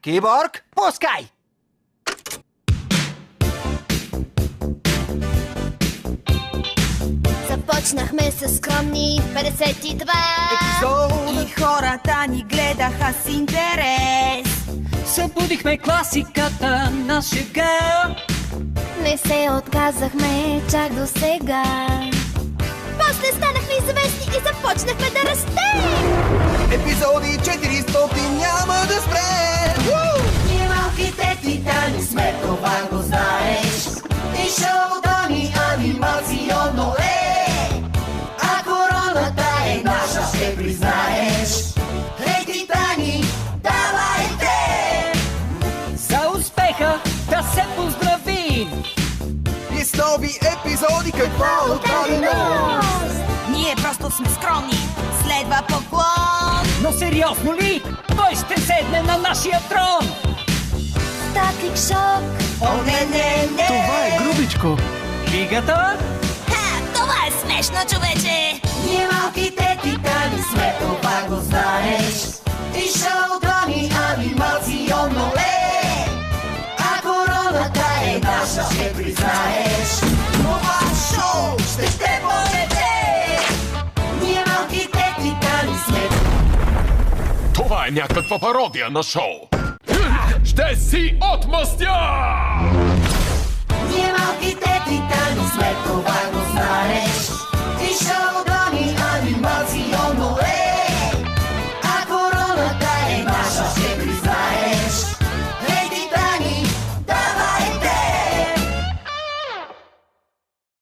Киборг, пускай! Започнахме с скромни 52 Епизод. И хората ни гледаха с интерес. Събудихме класиката на шега. Не се отказахме чак до сега. После станахме известни и започнахме да растем. Епизоди 400 няма да спрем! Ние малките титани сме, това го знаеш. И шоуто ни анимационно е. А короната е наша, ще признаеш. Хей, титани, давайте! За успеха да се поздравим. И с нови епизоди какво отталено? Ние просто сме скромни, следва поклон. Но сериозно ли? Той ще седне на нашия трон. Стаклик шок. О, не! Това е грубичко. Лигата? Ха, това е смешно, човече! Ние малките титани сме, това го знаеш. И шоуто ни анимационно е. А короната е наша, ще признаеш. Това шоу ще те поведе. Ние малките титани сме. Това е някаква пародия на шоу. Ще си отмъстя! Ние малките титани сме, това го знаеш.